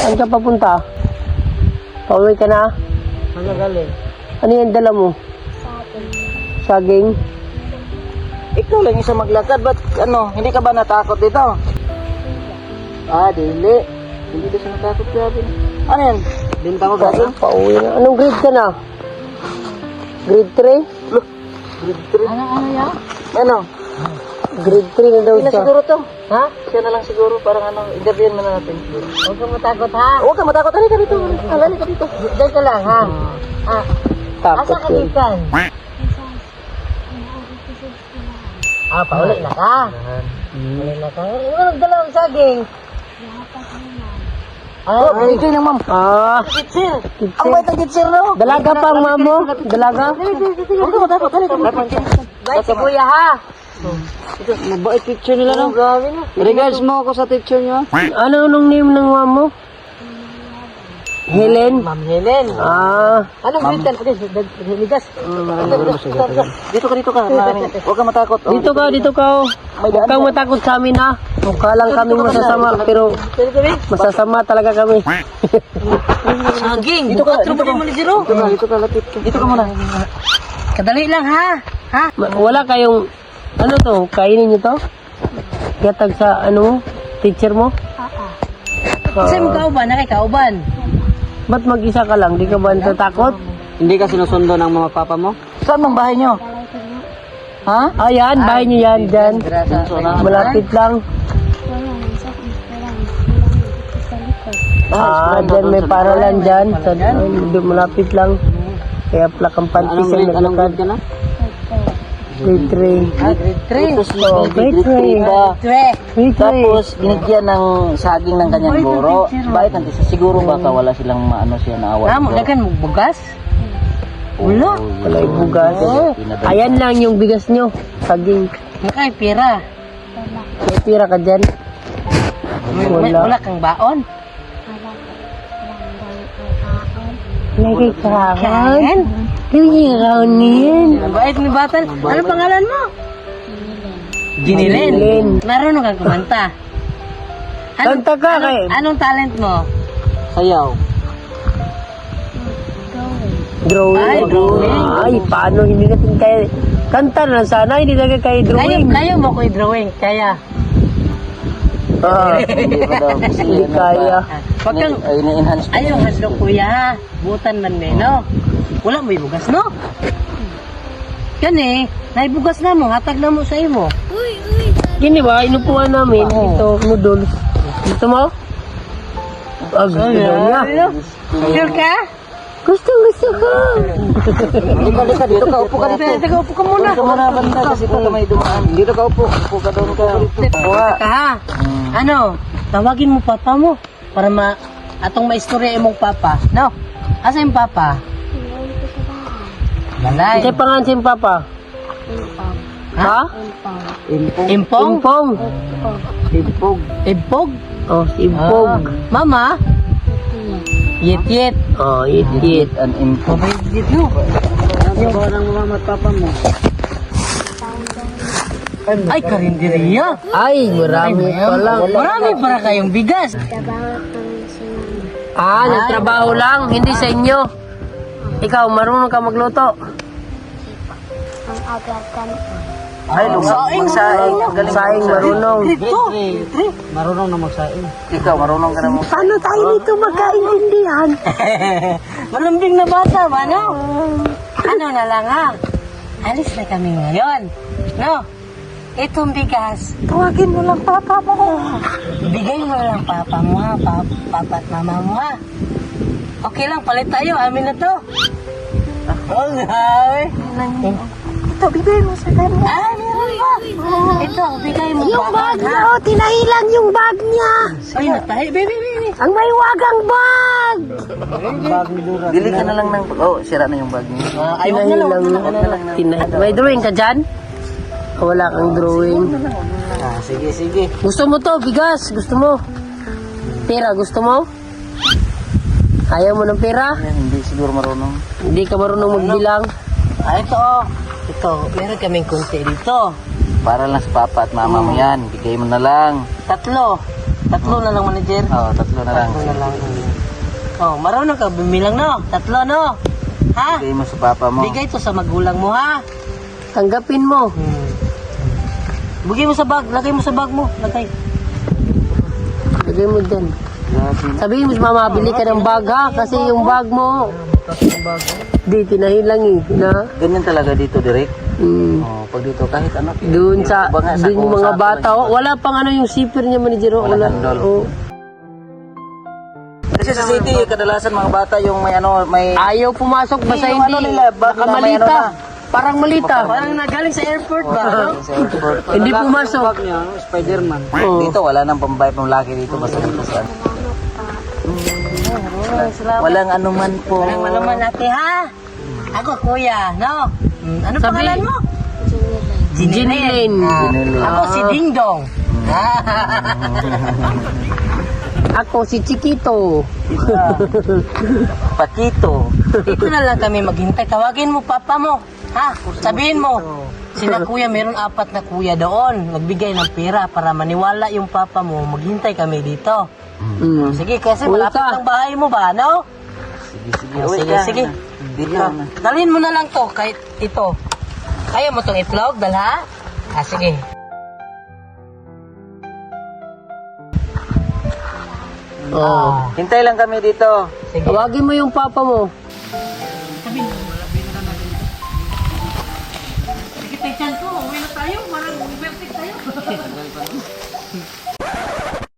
Saan ka papunta? Pauwi ka na? Ano galing? Ano yung dala mo? Saging. Ikaw lang isa maglakad, ba't ano, hindi ka ba natakot dito? Dili. Hindi ka siya natakot, grabe. Ano yan? Binta mo galing? Pauwi na. Anong grade ka na? Grade 3? Look, grade 3. Ano yan? Ano? Grade 3 na daw Hindi na siya. siguro to. Ha? Siya na lang siguro, parang ano, interviewin mo na natin. Huwag kang matakot ha. Huwag ka matakot, halika dito. Halika dito. Diyan ka lang ha. Takot Asa ka yun. gikan? Pauli na ka. Pauli na ka. Ano nagdala ang saging? Binigay ng ma'am. Gitsir. Ang bait ng gitsir, no? Dalaga pa ang mamo? Dalaga? Huwag ka matakot, halika. Bait si kuya ha. Mabait teacher nila, no? Grabe na. Regards mo ako sa teacher niyo, ha? Ano nung name ng mamo? Helen? Ma'am Helen. Anong grade ka? Ligas. Dito ka. Huwag ka matakot. Dito ka. Huwag kang matakot sa amin ha. Mukha lang kami masasama, pero masasama talaga kami. Saging. Bukot rin mo ni Jiro. Dito ka, lapit ka. Dito ka muna. Kadali lang ha. Ha? Wala kayong, ano to, kainin nyo to? Gatag sa, ano mo, teacher mo? Kasi mo kauban, nakikauban. Ba't mag-isa ka lang? Di ka ba natatakot? Hindi ka sinusundo ng mga papa mo? Saan ang bahay nyo? Ha? Ayan, bahay nyo yan, dyan. Malapit lang. Dyan may paralan dyan. Malapit lang. Kaya plakang pantis ang Anong grade naglakad. ka na? Grade 3. Grade 3 ba? Grade 3. Tapos, binigyan ng saging ng kanyang guro. Bakit nanti siguro baka wala silang maano siya naawa? Namo, dagan mo bugas? Wala. Wala yung bugas. Ayan lang yung bigas nyo. Saging. Nakay pira. May pira ka dyan. Wala kang baon. Lagi kawan. Lagi kawan niyan. Bait ni batan. Ano pangalan mo? Jinilen. Marunong kang kumanta. Kanta ka kay. Anong talent mo? Sayaw. Drawing. Ay, drawing. Ay, paano hindi natin kaya. Kanta na sana, hindi natin kaya drawing. Layo mo ko i-drawing. Kaya. Hindi pa daw kasi Hindi kaya. Wag kang... ini-enhance pa. Ayaw, haslo kuya. Butan man me, no? Wala mo ibugas, no? Yan eh. Naibugas na mo. Hatag na mo sa imo. Gini ba, inupuan namin ito, noodles. Gusto mo? Gusto niya. Sure ka? Gusto ko. Halika, dito ka. Upo ka dito. Teka, upo ka muna. Upo ka muna, banda, kasi baka may dumaan. Dito ka, upo. Upo ka doon ka. Buha. Teka ha. Ano? Tawagin mo papa mo. Para atong maistorya imong papa. No? Asa yung papa? Balay. Kasi pangan si Papa. Ha? Impog. Impong? Impong. Impog. Impog? Oh, si Impong. Mama? Yet. Oh, it. An impog. Yet no? Ano ba ng mama at papa mo? Ay, karinderiya. Ay, marami pa lang. Marami para kayong bigas. Nagtrabaho lang, hindi sa inyo. Ikaw, marunong ka magluto. Ay, magsaing. Saing, marunong. Marunong na magsaing. Ikaw, marunong ka na magsaing. Paano tayo nito magkaintindihan? Malambing na bata ba, no? Ano na lang ha? Alis na kami ngayon. No? Itong bigas, tawagin mo lang papa mo. Bigay mo lang papa mo ha, papa at mama mo ha. Okay lang, palit tayo, amin na to. Okay. Ito, bigay mo sa kanya. Meron ba? Ito, bigay mo Yung papa, bag ha? niya, tinahilan yung bag niya. Ay, natahi, baby. Ang may wagang bag. Bili ka na lang ng... Oh, sira na yung bag niya. Ay, wag na lang. May drawing ka dyan? Wala kang drawing. Sige. Gusto mo to, bigas? Gusto mo? Pera, gusto mo? Ayaw mo ng pera? Hindi siguro marunong. Hindi ka marunong magbilang? Ito, meron kaming kunti dito. Para lang sa papa at mama mo yan. Bigay mo na lang. 3. Tatlo na lang, manager. Oo, tatlo na lang. Tatlo na lang. Oh, marunong ka bumilang, no? Tatlo, no? Ha? Bigay mo sa papa mo. Bigay to sa magulang mo, ha? Tanggapin mo. Bigay mo sa bag. Lagay mo sa bag mo. Lagay. Lagay mo dyan. Grabe na. Sabihin mo sa mama, bili ka ng bag ha, kasi yung bag mo, di, tinahin lang eh. Na, Ganyan talaga dito, direct. Pag dito, kahit ano. doon sa, Banga, doon yung mga sapo bata, lang. wala pang ano yung zipper niya, manager. Wala Wala. handle. Oh. Kasi sa city, kadalasan mga bata yung may ano, may... Ayaw pumasok, basta Yung hindi. ano nila, bag na may Nakamalita. ano na. Parang malita. Parang nagaling sa airport ba? No? Sa airport. Hindi pumasok. Spider-Man. Oh. Dito, wala nang pambay pang laki dito. Basta dito sa... Walang anuman po. Walang malaman natin, ha? Ako, kuya, no? Ano Sabi- pangalan mo? Jinilin. Jinilin. Ako si Dingdong. Ako si Chiquito. Pakito. Dito na lang kami maghintay. Tawagin mo papa mo. Ha? Sabihin mo. Sina kuya, meron 4 na kuya doon. Nagbigay ng pera para maniwala yung papa mo. Maghintay kami dito. Sige, kasi Uwi malapit ka. ang bahay mo ba, no? Sige, Oh, uwi sige, ka. sige. Dito na. Dalhin mo na lang to, kahit ito. Kaya mo tong itlog, dalha? Sige. Oh. Hintay lang kami dito. Sige. Tawagin mo yung papa mo. Sige, tayo ko. Uwi na tayo. Marang tayo.